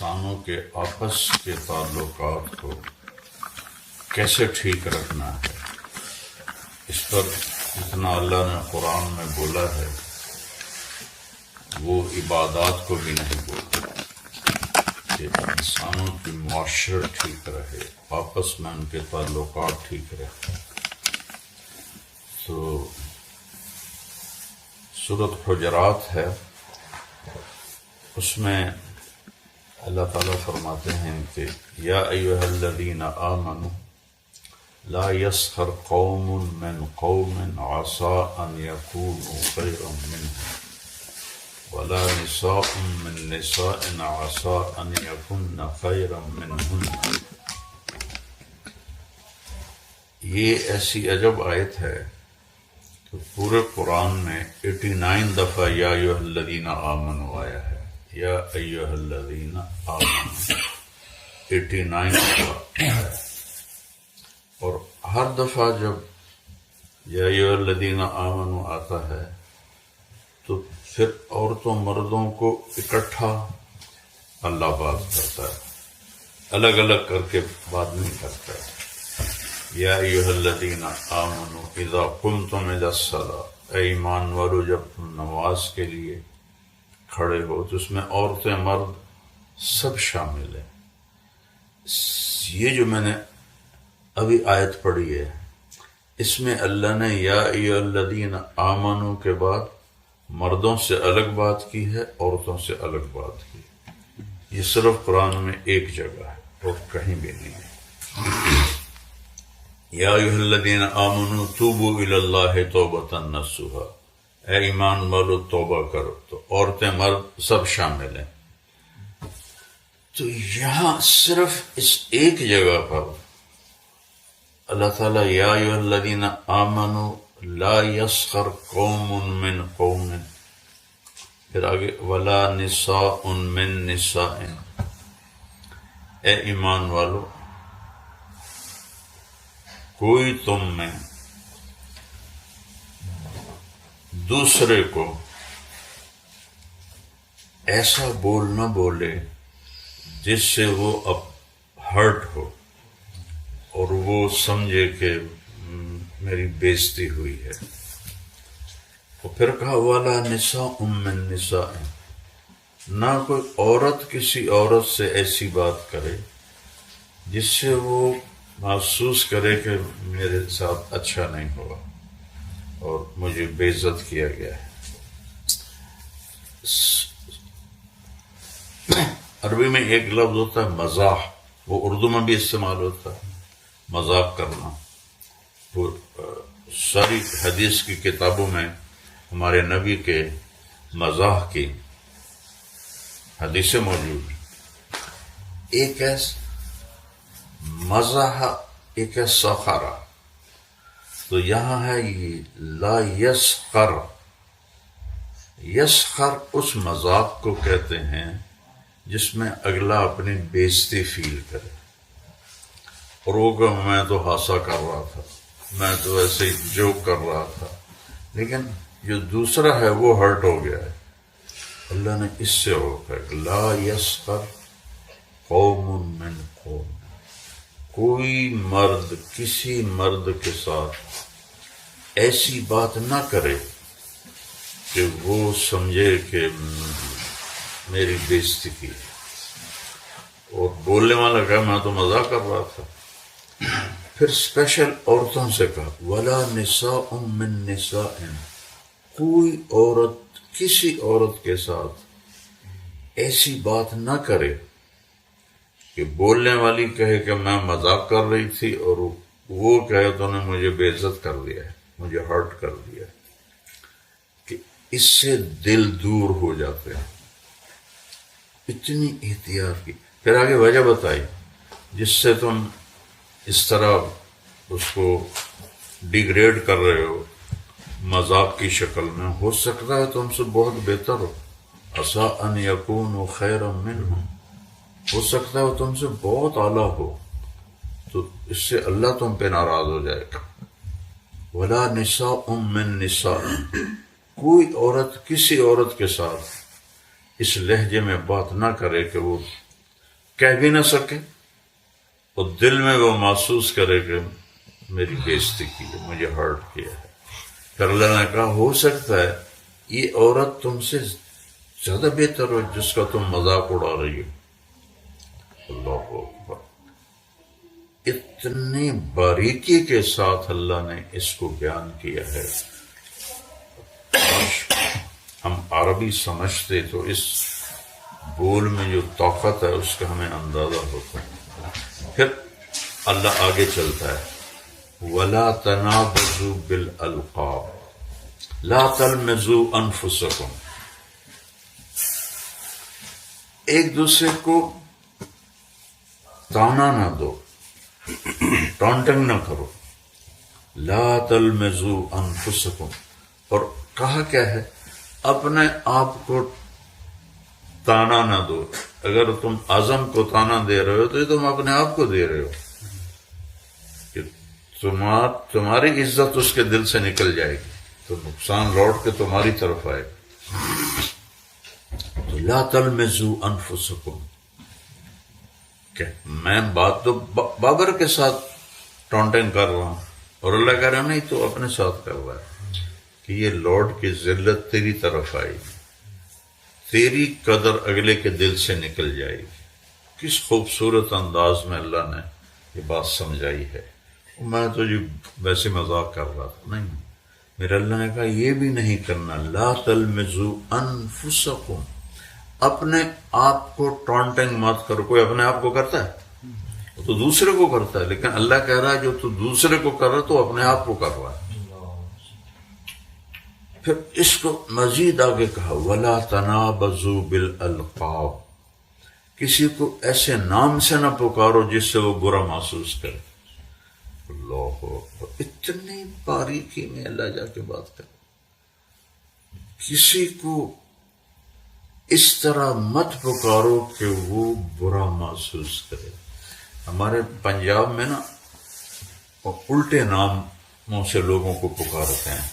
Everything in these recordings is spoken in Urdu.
انسانوں کے آپس کے تعلقات کو کیسے ٹھیک رکھنا ہے، اس پر جتنا اللہ نے قرآن میں بولا ہے وہ عبادات کو بھی نہیں بولتا کہ انسانوں کی معاشرت ٹھیک رہے، آپس میں ان کے تعلقات ٹھیک رہے۔ تو سورۃ حجرات ہے، اس میں اللہ تعالیٰ فرماتے ہیں کہ یا ایھا الذین آمنوا لا یسخر قوم من قوم عسى ان یکونوا خیرا منهم ولا نساء من نساء عسى ان یکن خیرا منهن۔ یہ ایسی عجب آیت ہے تو پورے قرآن میں 89 دفعہ یا ایھا الذین آمنوا آیا ہے، یا ایھا الذین آمنوا 89 دفعہ آیا ہے، اور ہر دفعہ جب یا ایھا الذین آمنوا آتا ہے تو پھر عورتوں مردوں کو اکٹھا اللہ بات کرتا ہے، الگ الگ کر کے بات نہیں کرتا ہے۔ یا ایھا الذین آمنوا اذا قمتم الی الصلاۃ، اے ایمان والو جب تم نماز کے لیے کھڑے ہو، تو اس میں عورتیں مرد سب شامل ہیں۔ یہ جو میں نے ابھی آیت پڑھی ہے، اس میں اللہ نے یا ایھا الذین آمنوا کے بعد مردوں سے الگ بات کی ہے، عورتوں سے الگ بات کی ہے۔ یہ صرف قرآن میں ایک جگہ ہے اور کہیں بھی نہیں ہے۔ یا ایھا الذین آمنوا توبوا الی اللہ توبۃ نصوحا، اے ایمان والو توبہ کرو، تو عورتیں مرد سب شامل ہیں۔ تو یہاں صرف اس ایک جگہ پر اللہ تعالیٰ یا ایھا الذین آمنوا لا یسخر قوم من قوم، پھر آگے ولا نساء من نساء، اے ایمان والو کوئی تم میں دوسرے کو ایسا بول نہ بولے جس سے وہ اب ہرٹ ہو اور وہ سمجھے کہ میری بےزتی ہوئی ہے۔ اور پھر کہا وَلَا نِسَاءٌ مِّن نِّسَاءٍ، نہ کوئی عورت کسی عورت سے ایسی بات کرے جس سے وہ محسوس کرے کہ میرے ساتھ اچھا نہیں ہوا اور مجھے بے عزت کیا گیا ہے۔ عربی میں ایک لفظ ہوتا ہے مزاح، وہ اردو میں بھی استعمال ہوتا ہے، مذاق کرنا۔ وہ ساری حدیث کی کتابوں میں ہمارے نبی کے مزاح کی حدیثیں موجود ہیں۔ ایک ہے مزاح، ایک ہے سخرہ، تو یہاں ہے یہ لا یسخر۔ یسخر اس مذاق کو کہتے ہیں جس میں اگلا اپنی بےزتی فیل کرے، اور وہ کہ میں تو ہاسا کر رہا تھا، میں تو ایسے ہی جوک کر رہا تھا، لیکن جو دوسرا ہے وہ ہرٹ ہو گیا ہے۔ اللہ نے اس سے روکا ہے، لا یسخر قوم من قوم، کوئی مرد کسی مرد کے ساتھ ایسی بات نہ کرے کہ وہ سمجھے کہ میری بےزتی کی، اور بولنے والا کہا میں تو مزاق کر رہا تھا۔ پھر اسپیشل عورتوں سے کہا وَلَا نِسَاءٌ مِّن نِّسَاءٍ، کوئی عورت کسی عورت کے ساتھ ایسی بات نہ کرے کہ بولنے والی کہے کہ میں مذاق کر رہی تھی اور وہ کہے تو نے مجھے بے عزت کر دیا ہے، مجھے ہرٹ کر دیا ہے، کہ اس سے دل دور ہو جاتے ہیں۔ اتنی احتیاط کی، پھر آگے وجہ بتائی جس سے تم اس طرح اس کو ڈیگریڈ کر رہے ہو مذاق کی شکل میں، ہو سکتا ہے تم سے بہت بہتر ہو، عسیٰ ان یکونوا خیرا منہم، ہو سکتا ہے وہ تم سے بہت اعلیٰ ہو، تو اس سے اللہ تم پہ ناراض ہو جائے گا۔ وَلَا نِسَاءٌ مِّن نِّسَاءٍ، کوئی عورت کسی عورت کے ساتھ اس لہجے میں بات نہ کرے کہ وہ کہہ بھی نہ سکے اور دل میں وہ محسوس کرے کہ میری بےزتی کی ہے، مجھے ہرٹ کیا ہے. پھر اللہ نے کہا ہو سکتا ہے یہ عورت تم سے زیادہ بہتر ہو جس کا تم مذاق اڑا رہی ہو. اللہ اکبر. اتنی باریکی کے ساتھ اللہ نے اس کو بیان کیا ہے. ہم عربی سمجھتے تو اس بول میں جو طاقت ہے اس کا ہمیں اندازہ ہوتا ہے. پھر اللہ آگے چلتا ہے وَلَا تَنَابَزُوا بِالْأَلْقَابِ لَا تَلْمِزُوا أَنفُسَكُمْ. ایک دوسرے کو تانا نہ دو، ٹانٹنگ نہ کرو. لا تلمزوا انفسکم. اور کہا کیا ہے؟ اپنے آپ کو تانا نہ دو. اگر تم اعظم کو تانا دے رہے ہو تو یہ تم اپنے آپ کو دے رہے ہو کہ تمہاری عزت اس کے دل سے نکل جائے گی تو نقصان لوٹ کے تمہاری طرف آئے گا. تو لا تلمزوا انفسکم کہ میں بات تو بابر کے ساتھ ٹانٹنگ کر رہا ہوں اور اللہ کہہ رہا نہیں تو اپنے ساتھ کر رہا ہے کہ یہ لارڈ کی ذلت تیری طرف آئے گی، تیری قدر اگلے کے دل سے نکل جائے گی. کس خوبصورت انداز میں اللہ نے یہ بات سمجھائی ہے. میں تو جی ویسے مذاق کر رہا تھا، نہیں، میرے اللہ نے کہا یہ بھی نہیں کرنا. لا تلمزوا انفسکم، اپنے آپ کو ٹانٹنگ مت کرو. کوئی اپنے آپ کو کرتا ہے تو دوسرے کو کرتا ہے، لیکن اللہ کہہ رہا ہے جو تو دوسرے کو کر رہا تو اپنے آپ کو کر رہا ہے. پھر اس کو مزید آگے کہا وَلَا تَنَابَزُوا بِالْأَلْقَابِ، کسی کو ایسے نام سے نہ پکارو جس سے وہ برا محسوس کرے. اللہ اتنی باریکی میں اللہ جا کے بات کرے. کسی کو اس طرح مت پکارو کہ وہ برا محسوس کرے. ہمارے پنجاب میں نا الٹے ناموں سے لوگوں کو پکارتے ہیں.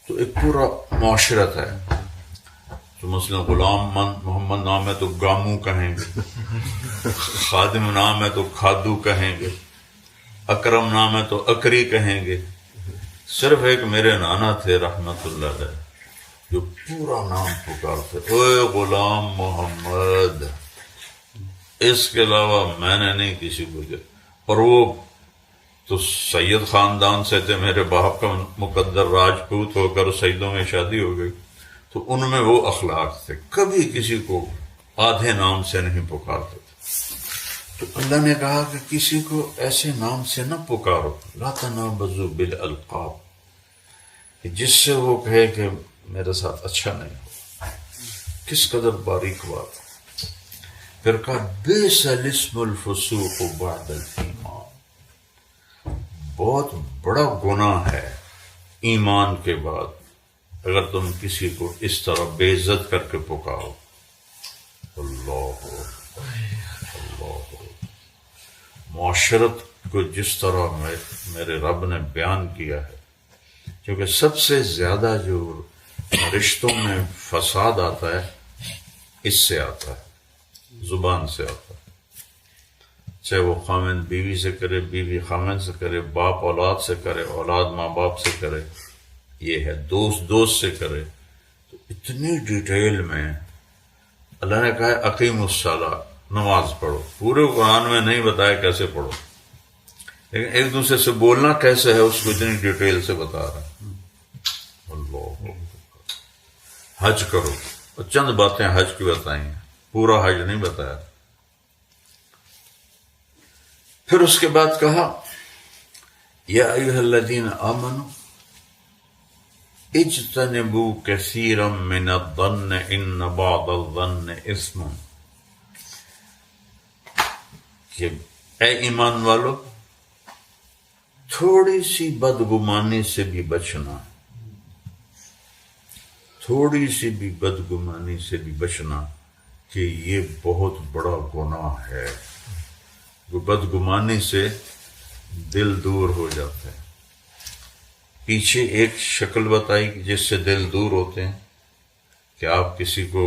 تو ایک پورا معاشرت ہے. تو مثلا غلام محمد نام ہے تو گامو کہیں گے، خادم نام ہے تو کھادو کہیں گے، اکرم نام ہے تو اکری کہیں گے. صرف ایک میرے نانا تھے رحمت اللہ علیہ جو پورا نام پکارتے اوے غلام محمد. اس کے علاوہ میں نے نہیں کسی کو دیا. اور وہ تو سید خاندان سے تھے، میرے باپ کا مقدر راجپوت ہو کر سیدوں میں شادی ہو گئی، تو ان میں وہ اخلاق تھے، کبھی کسی کو آدھے نام سے نہیں پکارتے تھے. تو اللہ نے کہا کہ کسی کو ایسے نام سے نہ پکارو. لا تنابزوا بالالقاب، کہ جس سے وہ کہے کہ میرے ساتھ اچھا نہیں ہو. کس قدر باریک بات. پھر کہا بئس الاسم الفسوق بعد الایمان، بہت بڑا گناہ ہے ایمان کے بعد اگر تم کسی کو اس طرح بے عزت کر کے پکارو. اللہ اللہ. معاشرت کو جس طرح میرے رب نے بیان کیا ہے، کیونکہ سب سے زیادہ جو رشتوں میں فساد آتا ہے اس سے آتا ہے، زبان سے آتا ہے. چاہے وہ خامند بیوی سے کرے، بیوی خامند سے کرے، باپ اولاد سے کرے، اولاد ماں باپ سے کرے، یہ ہے دوست سے کرے. تو اتنی ڈیٹیل میں اللہ نے کہا ہے اقیم الصلاۃ، نماز پڑھو. پورے قرآن میں نہیں بتایا کیسے پڑھو، لیکن ایک دوسرے سے بولنا کیسے ہے اس کو اتنی ڈیٹیل سے بتا رہا ہے. اللہ. حج کرو، اور چند باتیں حج کی بتائیں ہیں، پورا حج نہیں بتایا. پھر اس کے بعد کہا یا ایھا الذین آمنوا اجتنبوا کثیرا من الظن ان بعض الظن اثم، کہ اے ایمان والو تھوڑی سی بدگمانی سے بھی بچنا، تھوڑی سی بھی بدگمانی سے بھی بچنا کہ یہ بہت بڑا گناہ ہے. بدگمانی سے دل دور ہو جاتا ہے. پیچھے ایک شکل بتائی جس سے دل دور ہوتے ہیں کہ آپ کسی کو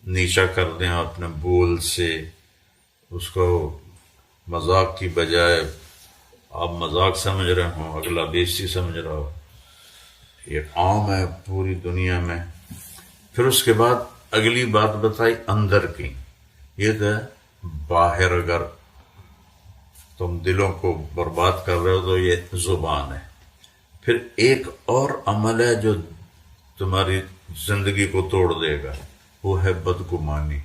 نیچا کر دیں اپنے بول سے، اس کو مذاق کی بجائے آپ مذاق سمجھ رہے ہوں، اگلا بےزتی سمجھ رہا ہو، یہ عام ہے پوری دنیا میں۔ پھر اس کے بعد اگلی بات بتائی اندر کی، یہ تو باہر اگر تم دلوں کو برباد کر رہے ہو تو یہ زبان ہے۔ پھر ایک اور عمل ہے جو تمہاری زندگی کو توڑ دے گا، وہ ہے بدگمانی۔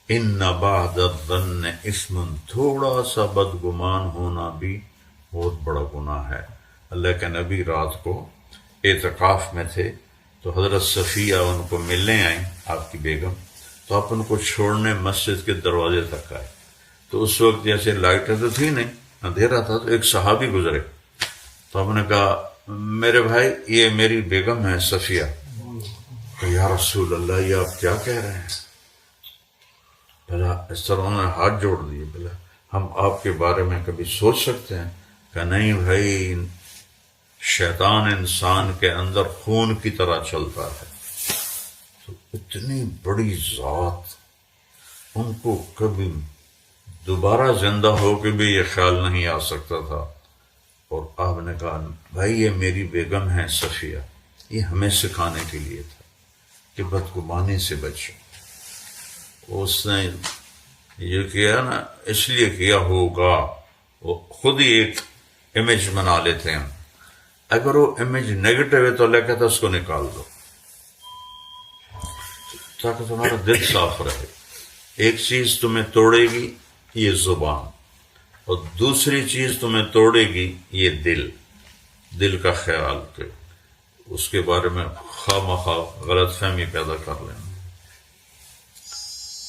ان بعد الظن اثم، تھوڑا سا بدگمان ہونا بھی بہت بڑا گناہ ہے۔ اللہ کے نبی رات کو اعتکاف میں تھے تو حضرت صفیہ ان کو ملنے آئیں، آپ کی بیگم، تو آپ ان کو چھوڑنے مسجد کے دروازے تک آئے۔ تو اس وقت جیسے لائٹیں تو تھی نہیں، اندھیرا تھا، تو ایک صحابی گزرے، تو آپ نے کہا میرے بھائی یہ میری بیگم ہے صفیہ۔ تو یا رسول اللہ یہ آپ کیا کہہ رہے ہیں؟ بھلا اس طرح انہوں نے ہاتھ جوڑ دیے، بھلا ہم آپ کے بارے میں کبھی سوچ سکتے ہیں؟ کہ نہیں بھائی، شیطان انسان کے اندر خون کی طرح چلتا ہے۔ تو اتنی بڑی ذات، ان کو کبھی دوبارہ زندہ ہو کے بھی یہ خیال نہیں آ سکتا تھا، اور آپ نے کہا بھائی یہ میری بیگم ہے صفیہ، یہ ہمیں سکھانے کے لیے تھا کہ بدگمانی سے بچو۔ اس نے یہ کیا نا، اس لیے کیا ہوگا، وہ خود ہی ایک امیج بنا لیتے ہیں، اگر وہ امیج نیگیٹو ہے تو اللہ کہتا ہے اس کو نکال دو تاکہ تمہارا دل صاف رہے۔ ایک چیز تمہیں توڑے گی یہ زبان، اور دوسری چیز تمہیں توڑے گی یہ دل کا خیال، کہ اس کے بارے میں خواہ مخواہ غلط فہمی پیدا کر لینا۔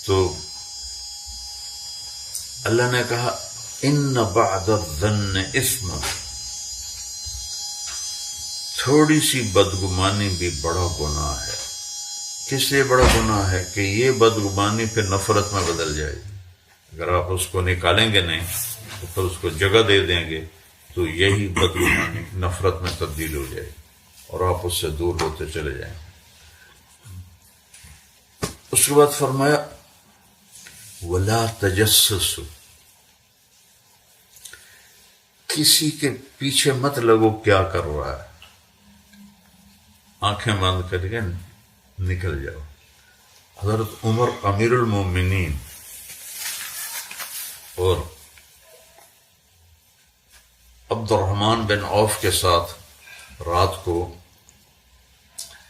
تو اللہ نے کہا ان بعد الظن اثم، تھوڑی سی بدگمانی بھی بڑا گناہ ہے۔ کس لیے بڑا گناہ ہے؟ کہ یہ بدگمانی پھر نفرت میں بدل جائے گی۔ اگر آپ اس کو نکالیں گے نہیں تو پھر اس کو جگہ دے دیں گے تو یہی بدگمانی نفرت میں تبدیل ہو جائے گی اور آپ اس سے دور ہوتے چلے جائیں گے۔ اس کے بعد فرمایا وَلَا تَجَسَّسُوا، کسی کے پیچھے مت لگو کیا کر رہا ہے، آنکھیں بند کر کے نکل جاؤ۔ حضرت عمر امیر المومنین اور عبد الرحمن بن عوف کے ساتھ رات کو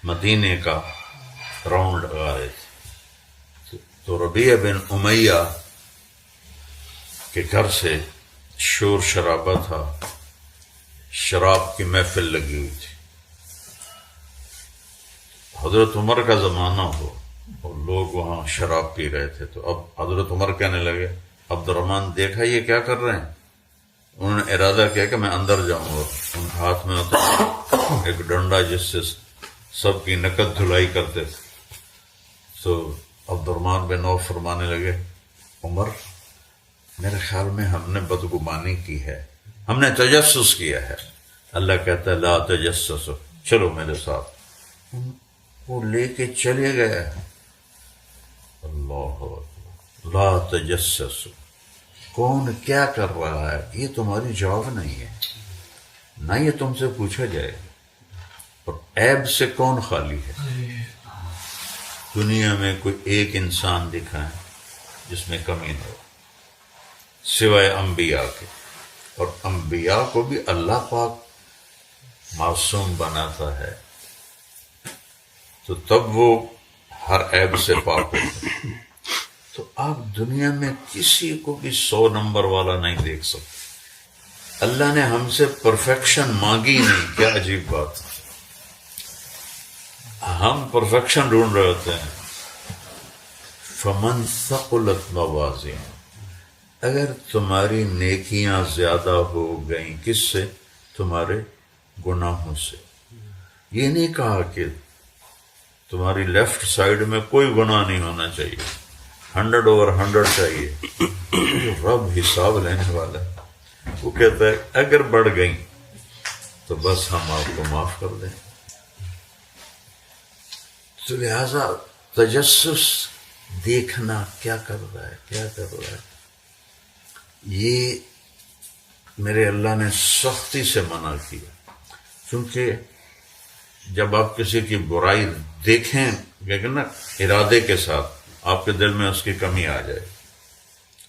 مدینے کا راؤنڈ لگا رہے تھے، تو ربیعہ بن امیہ کے گھر سے شور شرابہ تھا، شراب کی محفل لگی ہوئی تھی۔ حضرت عمر کا زمانہ ہو اور لوگ وہاں شراب پی رہے تھے، تو اب حضرت عمر کہنے لگے، عبد الرحمن دیکھا یہ کیا کر رہے ہیں؟ انہوں نے ارادہ کیا کہ میں اندر جاؤں، اور ان ہاتھ میں ہوتا ایک ڈنڈا جس سے سب کی نقد دھلائی کرتے تھے۔ تو عبد الرحمن بن عوف فرمانے لگے عمر میرے خیال میں ہم نے بدگمانی کی ہے، ہم نے تجسس کیا ہے۔ اللہ کہتا ہے لا تجسسوا، چلو میرے ساتھ۔ وہ لے کے چلے گئے، اللہ لا تجسسوا، کون کیا کر رہا ہے یہ تمہاری جواب نہیں ہے، نہ یہ تم سے پوچھا جائے گا۔ اور عیب سے کون خالی ہے؟ دنیا میں کوئی ایک انسان دکھائیں جس میں کمی نہ ہو سوائے انبیاء کے، اور انبیاء کو بھی اللہ پاک معصوم بناتا ہے تو تب وہ ہر عیب سے پاک ہوتا ہے۔ تو آپ دنیا میں کسی کو بھی 100 نمبر والا نہیں دیکھ سکتے۔ اللہ نے ہم سے پرفیکشن مانگی نہیں، کیا عجیب بات ہے، ہم پرفیکشن ڈھونڈ رہے ہوتے ہیں۔ فمن ثقلت موازینہ، اگر تمہاری نیکیاں زیادہ ہو گئیں، کس سے؟ تمہارے گناہوں سے۔ یہ نہیں کہا کہ تمہاری لیفٹ سائیڈ میں کوئی گناہ نہیں ہونا چاہیے، 100/100 چاہیے۔ رب حساب لینے والا ہے، وہ کہتا ہے اگر بڑھ گئیں تو بس ہم آپ کو معاف کر دیں۔ تو لہذا تجسس دیکھنا کیا کر رہا ہے کیا کر رہا ہے، یہ میرے اللہ نے سختی سے منع کیا. کیونکہ جب آپ کسی کی برائی دیکھیں گے نا ارادے کے ساتھ، آپ کے دل میں اس کی کمی آ جائے.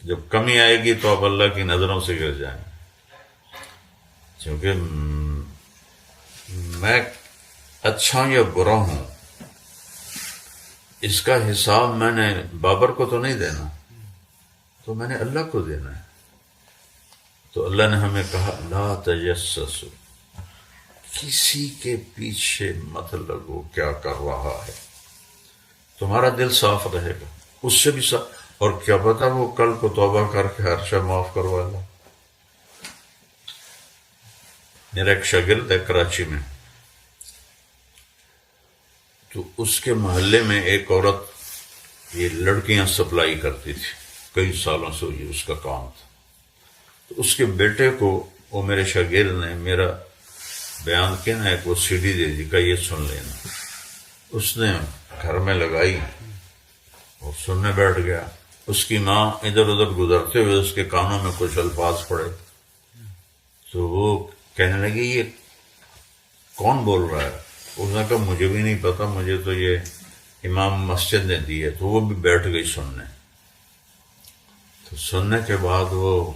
جب کمی آئے گی تو آپ اللہ کی نظروں سے گر جائیں گے. کیونکہ میں اچھا یا برا ہوں، اس کا حساب میں نے بابر کو تو نہیں دینا، تو میں نے اللہ کو دینا ہے. تو اللہ نے ہمیں کہا لا تجسسوا، کسی کے پیچھے مت لگو کیا کر رہا ہے. تمہارا دل صاف رہے گا، اس سے بھی صاف. اور کیا پتا وہ کل کو توبہ کر کے ہر شے معاف کروا لے. میرا ایک شاگرد ہے کراچی میں، تو اس کے محلے میں ایک عورت یہ لڑکیاں سپلائی کرتی تھی، کئی سالوں سے یہ اس کا کام تھا. تو اس کے بیٹے کو وہ میرے شاگرد نے میرا بیان کیا نا، ایک وہ سی ڈی دے دی کہ یہ سن لینا. اس نے گھر میں لگائی اور سننے بیٹھ گیا. اس کی ماں ادھر ادھر گزرتے ہوئے اس کے کانوں میں کچھ الفاظ پڑے، تو وہ کہنے لگی یہ کون بول رہا ہے؟ اس نے کہا مجھے بھی نہیں پتا، مجھے تو یہ امام مسجد نے دی ہے. تو وہ بھی بیٹھ گئی سننے. تو سننے کے بعد وہ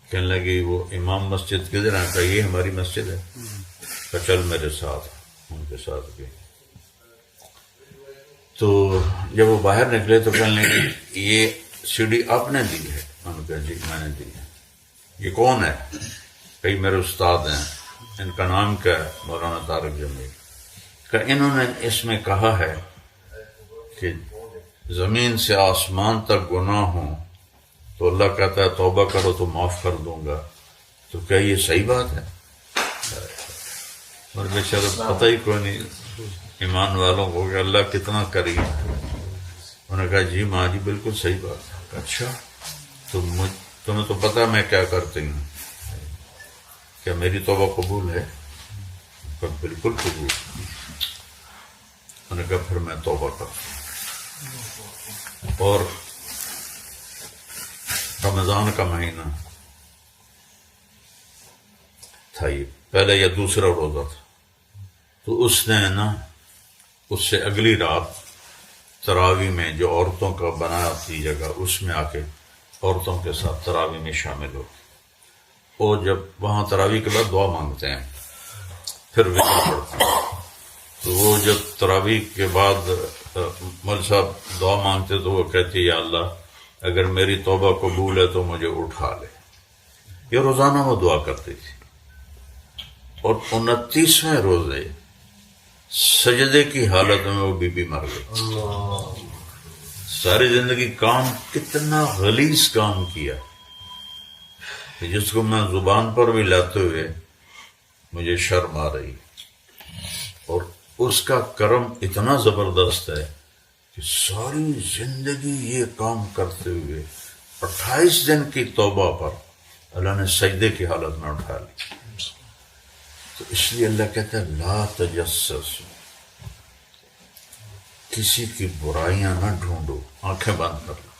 کہنے لگی وہ امام مسجد کدھر ہے؟ کہا یہ ہماری مسجد ہے. کہا چل میرے ساتھ. ان کے ساتھ گئی. تو جب وہ باہر نکلے تو کہنے لگی یہ سی ڈی آپ نے دی ہے؟ میں نے کہا جی میں نے دی ہے. یہ کون ہے؟ کئی میرے استاد ہیں، ان کا نام کیا ہے؟ مولانا طارق جمیل. کہ انہوں نے اس میں کہا ہے کہ زمین سے آسمان تک گناہ ہوں تو اللہ کہتا ہے توبہ کرو تو معاف کر دوں گا. تو کیا یہ صحیح بات ہے؟ اور بیچارہ پتہ ہی کوئی نہیں ایمان والوں کو کہ اللہ کتنا کریم ہے. انہوں نے کہا جی ماں جی بالکل صحیح بات ہے. اچھا تو تمہیں تو پتہ میں کیا کرتی ہوں، کیا میری توبہ قبول ہے؟ بالکل قبول. انہوں نے کہا پھر میں توبہ کرتا ہوں. اور رمضان کا مہینہ تھا، یہ پہلے یا دوسرا روزہ تھا. تو اس نے نا اس سے اگلی رات تراویح میں جو عورتوں کا بنا تھی جگہ، اس میں آ کے عورتوں کے ساتھ تراویح میں شامل ہو گئی. اور جب وہاں تراویح کے بعد دعا مانگتے ہیں پھر وطر پڑھتے ہیں. تو وہ جب تراویح کے بعد مول صاحب دعا مانگتے تو وہ کہتی یا اللہ اگر میری توبہ قبول ہے تو مجھے اٹھا لے. یہ روزانہ وہ دعا کرتی تھی. اور 29ویں روزے سجدے کی حالت میں وہ بی بی مر گئی. ساری زندگی کام کتنا غلیظ کام کیا جس کو میں زبان پر بھی لاتے ہوئے مجھے شرم آ رہی. اور اس کا کرم اتنا زبردست ہے کہ ساری زندگی یہ کام کرتے ہوئے 28 دن کی توبہ پر اللہ نے سجدے کی حالت میں اٹھا لی. تو اس لیے اللہ کہتا ہے لا تجسس، کسی کی برائیاں نہ ڈھونڈو، آنکھیں بند کر لو.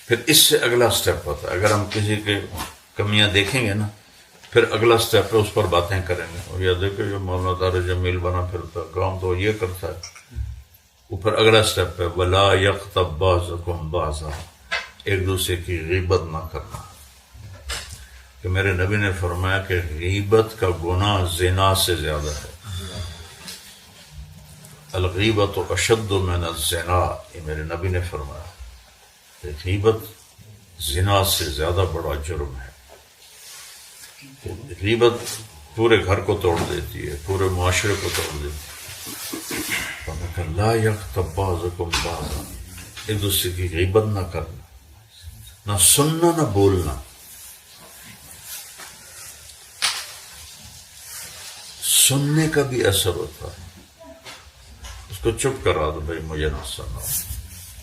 پھر اس سے اگلا سٹیپ ہوتا ہے. اگر ہم کسی کے کمیاں دیکھیں گے نا پھر اگلا سٹیپ ہے اس پر باتیں کریں گے. اور یہ دیکھیں جو مولانا طارق جمیل بنا پھرتا کام تو یہ کرتا ہے. اوپر اگلا سٹیپ ہے ولا یغتب بعضکم بعضا، ایک دوسرے کی غیبت نہ کرنا. کہ میرے نبی نے فرمایا کہ غیبت کا گناہ زنا سے زیادہ ہے. الغیبت اشد من الزنا، یہ میرے نبی نے فرمایا کہ غیبت زنا سے زیادہ بڑا جرم ہے. غیبت پورے گھر کو توڑ دیتی ہے، پورے معاشرے کو توڑ دیتی ہے. لا یغتب بعضکم بعضا، ایک دوسرے کی غیبت نہ کرنا، نہ سننا نہ بولنا. سننے کا بھی اثر ہوتا ہے. اس کو چپ کرا دو بھائی مجھے نہ سنو،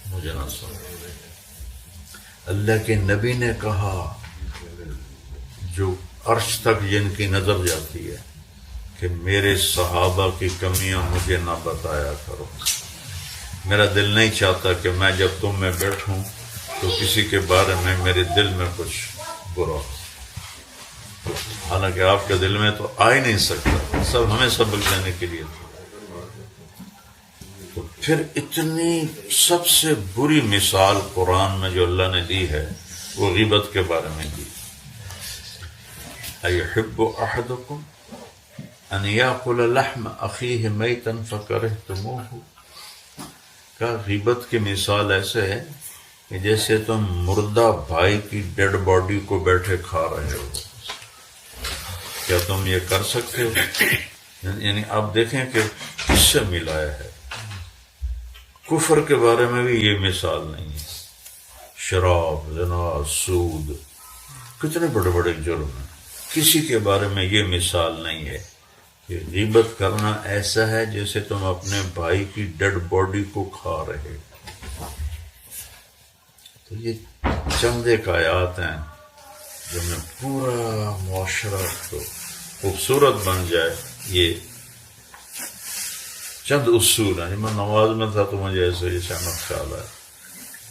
مجھے نہ سنو. اللہ کے نبی نے کہا جو عرش تک جن کی نظر جاتی ہے کہ میرے صحابہ کی کمیاں مجھے نہ بتایا کرو. میرا دل نہیں چاہتا کہ میں جب تم میں بیٹھوں تو کسی کے بارے میں میرے دل میں کچھ برا ہو. حالانکہ آپ کے دل میں تو آ ہی نہیں سکتا، سب ہمیں سبق دینے کے لیے تھا. تو پھر اتنی سب سے بری مثال قرآن میں جو اللہ نے دی ہے وہ غیبت کے بارے میں دی. اَيُحِبُّ أَحَدُكُمْ أَنْ يَأْكُلَ لَحْمَ أَخِيهِ مَيْتًا فَكَرِهْتُمُوهُ. کا غیبت کی مثال ایسے ہے کہ جیسے تم مردہ بھائی کی ڈیڈ باڈی کو بیٹھے کھا رہے ہو. کیا تم یہ کر سکتے ہو؟ یعنی آپ دیکھیں کہ کس سے ملایا ہے. کفر کے بارے میں بھی یہ مثال نہیں ہے. شراب، زنا، سود، کتنے بڑے بڑے جرم ہیں. کسی کے بارے میں یہ مثال نہیں ہے کہ غیبت کرنا ایسا ہے جیسے تم اپنے بھائی کی ڈیڈ باڈی کو کھا رہے. تو یہ چند ایک آیات ہیں جو میں پورا معاشرہ کو خوبصورت بن جائے. یہ چند اصول ہیں. میں نماز میں تھا تو مجھے ایسے ہی اچانک خیال آیا،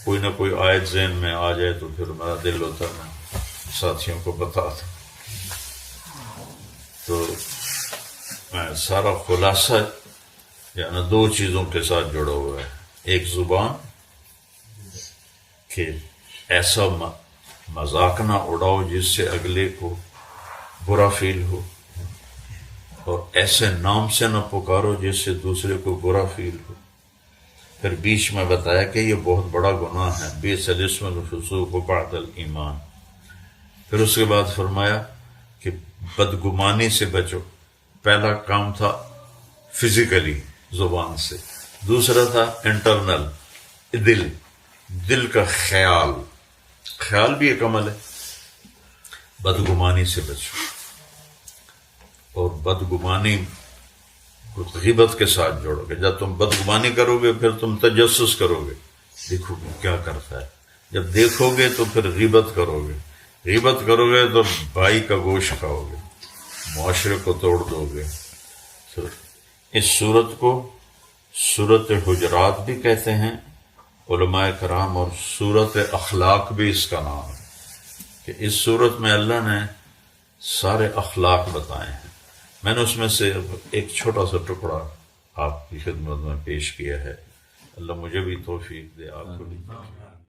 کوئی نہ کوئی آیت ذہن میں آ جائے تو پھر میرا دل ہوتا میں ساتھیوں کو بتاتا. تو میں سارا خلاصہ یعنی دو چیزوں کے ساتھ جڑا ہوا ہے. ایک زبان کہ ایسا مذاق نہ اڑاؤ جس سے اگلے کو برا فیل ہو، اور ایسے نام سے نہ پکارو جس سے دوسرے کو برا فیل ہو. پھر بیچ میں بتایا کہ یہ بہت بڑا گناہ ہے، بئس الاسم الفسوق بعد الایمان. پھر اس کے بعد فرمایا کہ بدگمانی سے بچو. پہلا کام تھا فزیکلی زبان سے، دوسرا تھا انٹرنل دل کا خیال بھی ایک عمل ہے. بدگمانی سے بچو، اور بدگمانی کو غیبت کے ساتھ جوڑو گے. جب تم بدگمانی کرو گے پھر تم تجسس کرو گے، دیکھو گے کیا کرتا ہے. جب دیکھو گے تو پھر غیبت کرو گے. غیبت کرو گے تو بھائی کا گوشت کھاؤ گے، معاشرے کو توڑ دو گے. اس صورت کو سورت حجرات بھی کہتے ہیں علماء کرام، اور سورت اخلاق بھی اس کا نام ہے کہ اس صورت میں اللہ نے سارے اخلاق بتائے ہیں. میں نے اس میں سے ایک چھوٹا سا ٹکڑا آپ کی خدمت میں پیش کیا ہے. اللہ مجھے بھی توفیق دے، آپ کو بھی.